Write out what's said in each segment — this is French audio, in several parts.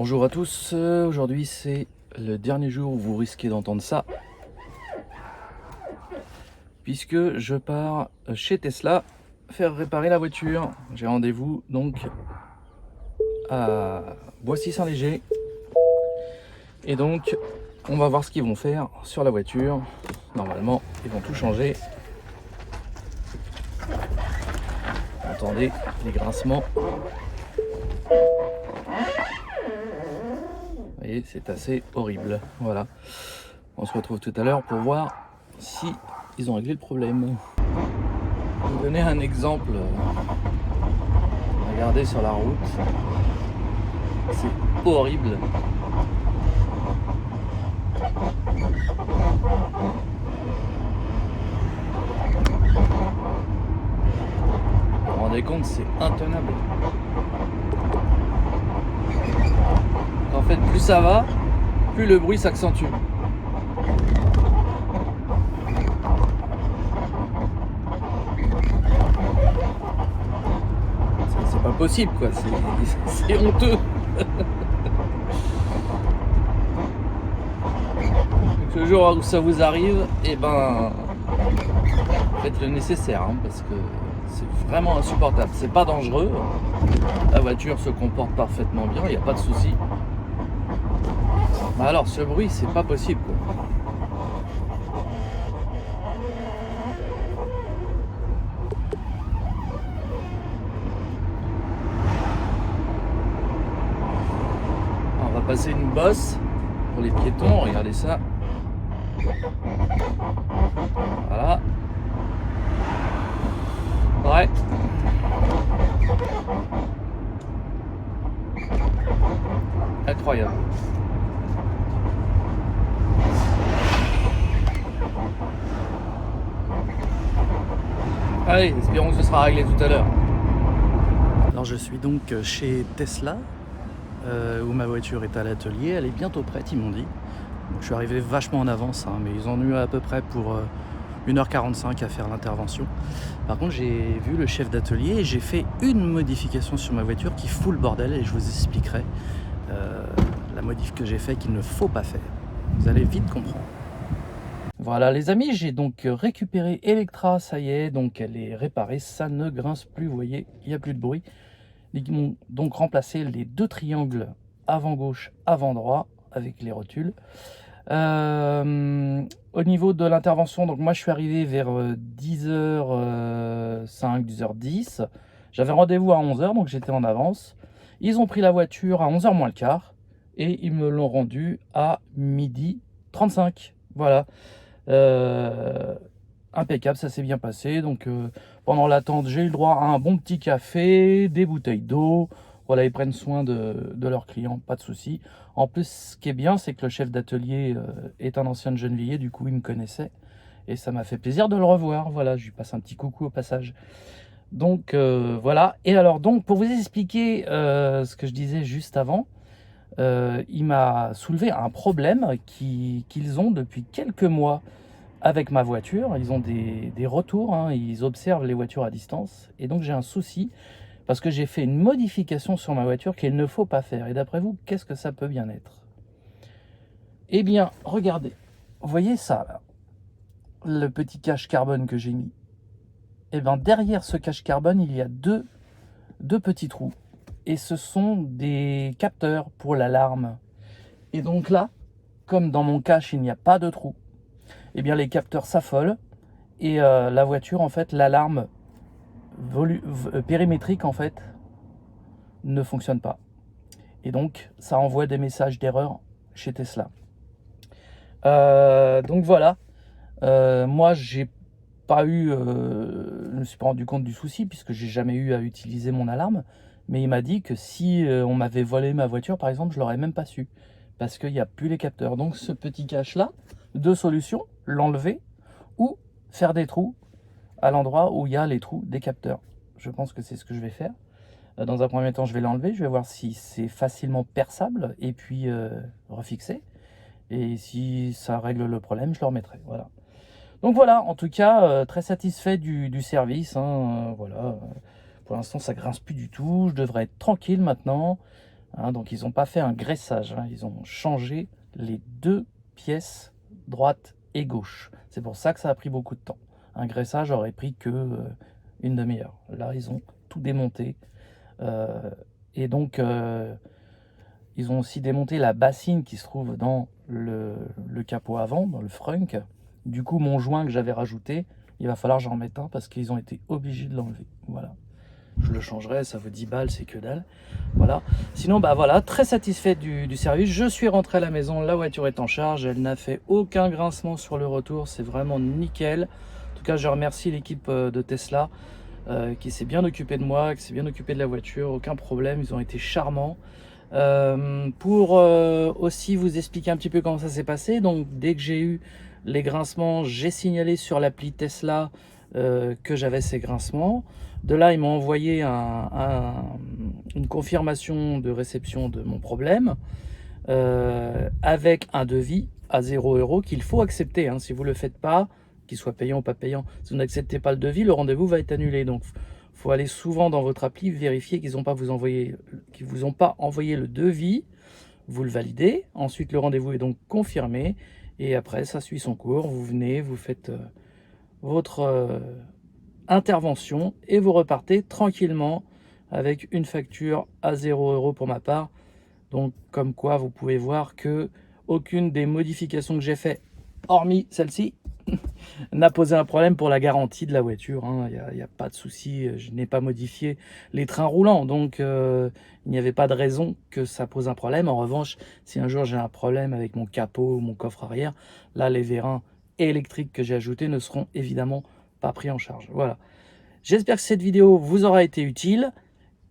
Bonjour à tous, aujourd'hui c'est le dernier jour où vous risquez d'entendre ça, puisque je pars chez Tesla faire réparer la voiture. J'ai rendez-vous donc à Boissy-Saint-Léger, et donc on va voir ce qu'ils vont faire sur la voiture. Normalement ils vont tout changer. Entendez les grincements. Vous voyez, c'est assez horrible. Voilà. On se retrouve tout à l'heure pour voir si ils ont réglé le problème. Je vais vous donner un exemple. Regardez sur la route. C'est horrible. Vous vous rendez compte, c'est intenable. En fait, plus ça va, plus le bruit s'accentue. C'est pas possible, quoi. C'est honteux. Donc, le jour où ça vous arrive, eh ben, faites le nécessaire, hein, parce que c'est vraiment insupportable. C'est pas dangereux. La voiture se comporte parfaitement bien, il n'y a pas de souci. Mais alors, ce bruit, c'est pas possible, quoi. Alors, on va passer une bosse pour les piétons, regardez ça. Voilà. Ouais. Incroyable. Allez, espérons que ce sera réglé tout à l'heure. Alors je suis donc chez Tesla, où ma voiture est à l'atelier. Elle est bientôt prête, ils m'ont dit. Je suis arrivé vachement en avance, hein, mais ils ont eu à peu près pour 1h45 à faire l'intervention. Par contre, j'ai vu le chef d'atelier et j'ai fait une modification sur ma voiture qui fout le bordel, et je vous expliquerai la modif que j'ai fait qu'il ne faut pas faire. Vous allez vite comprendre. Voilà les amis, j'ai donc récupéré Electra, ça y est, donc elle est réparée, ça ne grince plus, vous voyez, il n'y a plus de bruit. Ils m'ont donc remplacé les deux triangles avant gauche, avant droit, avec les rotules. Au niveau de l'intervention, donc moi je suis arrivé vers 10h05, 10h10. J'avais rendez-vous à 11h, donc j'étais en avance. Ils ont pris la voiture à 11h moins le quart et ils me l'ont rendue à 12h35. Voilà. Impeccable, ça s'est bien passé. Donc pendant l'attente, j'ai eu le droit à un bon petit café, des bouteilles d'eau. Voilà, ils prennent soin de leurs clients, pas de souci. En plus, ce qui est bien, c'est que le chef d'atelier est un ancien de Gennevilliers, du coup il me connaissait. Et ça m'a fait plaisir de le revoir. Voilà, je lui passe un petit coucou au passage. Donc voilà. Et alors donc, pour vous expliquer ce que je disais juste avant, il m'a soulevé un problème qu'ils ont depuis quelques mois avec ma voiture. Ils ont des retours, hein, ils observent les voitures à distance. Et donc j'ai un souci parce que j'ai fait une modification sur ma voiture qu'il ne faut pas faire. Et d'après vous, qu'est-ce que ça peut bien être? Eh bien, regardez, vous voyez ça là, le petit cache carbone que j'ai mis. Eh bien, derrière ce cache carbone, il y a deux petits trous. Et ce sont des capteurs pour l'alarme. Et donc là, comme dans mon cache, il n'y a pas de trou, eh bien les capteurs s'affolent et la voiture, en fait, l'alarme périmétrique, en fait, ne fonctionne pas. Et donc, ça envoie des messages d'erreur chez Tesla. Donc voilà, moi, j'ai pas eu, je me suis pas rendu compte du souci puisque j'ai jamais eu à utiliser mon alarme. Mais il m'a dit que si on m'avait volé ma voiture, par exemple, je l'aurais même pas su parce qu'il n'y a plus les capteurs. Donc ce petit cache là, deux solutions: l'enlever ou faire des trous à l'endroit où il y a les trous des capteurs. Je pense que c'est ce que je vais faire. Dans un premier temps, je vais l'enlever, je vais voir si c'est facilement perçable et puis refixer. Et si ça règle le problème, je le remettrai. Voilà. Donc voilà, en tout cas, très satisfait du service, hein, voilà. Pour l'instant, ça grince plus du tout. Je devrais être tranquille maintenant. Hein, donc ils n'ont pas fait un graissage, hein, ils ont changé les deux pièces droite et gauche. C'est pour ça que ça a pris beaucoup de temps. Un graissage aurait pris que une demi-heure. Là, ils ont tout démonté. Et donc, ils ont aussi démonté la bassine qui se trouve dans le capot avant, dans le frunk. Du coup, mon joint que j'avais rajouté, il va falloir que j'en mette un parce qu'ils ont été obligés de l'enlever. Voilà. Je le changerai, ça vaut 10 balles, c'est que dalle. Voilà. Sinon, bah voilà, très satisfait du service. Je suis rentré à la maison, la voiture est en charge. Elle n'a fait aucun grincement sur le retour. C'est vraiment nickel. En tout cas, je remercie l'équipe de Tesla qui s'est bien occupée de moi, qui s'est bien occupée de la voiture. Aucun problème, ils ont été charmants. Pour aussi vous expliquer un petit peu comment ça s'est passé. Donc, dès que j'ai eu les grincements, j'ai signalé sur l'appli Tesla que j'avais ces grincements. De là, ils m'ont envoyé une confirmation de réception de mon problème avec un devis à 0 € qu'il faut accepter. Hein. Si vous ne le faites pas, qu'il soit payant ou pas payant, si vous n'acceptez pas le devis, le rendez-vous va être annulé. Donc, il faut aller souvent dans votre appli, vérifier qu'ils n'ont pas vous envoyé le devis, vous le validez. Ensuite, le rendez-vous est donc confirmé. Et après, ça suit son cours. Vous venez, vous faites votre intervention et vous repartez tranquillement avec une facture à 0 € pour ma part. Donc comme quoi vous pouvez voir que aucune des modifications que j'ai fait, hormis celle-ci, n'a posé un problème pour la garantie de la voiture. Il n'y a pas de souci, je n'ai pas modifié les trains roulants, donc il n'y avait pas de raison que ça pose un problème. En revanche, si un jour j'ai un problème avec mon capot ou mon coffre arrière, là les vérins électriques que j'ai ajoutés ne seront évidemment pas pris en charge. Voilà. J'espère que cette vidéo vous aura été utile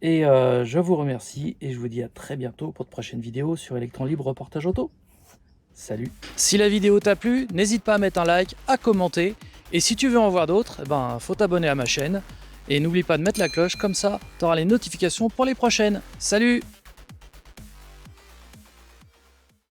et je vous remercie et je vous dis à très bientôt pour de prochaines vidéos sur Electron Libre Reportage Auto. Salut. Si la vidéo t'a plu, n'hésite pas à mettre un like, à commenter et si tu veux en voir d'autres, faut t'abonner à ma chaîne et n'oublie pas de mettre la cloche, comme ça tu auras les notifications pour les prochaines. Salut!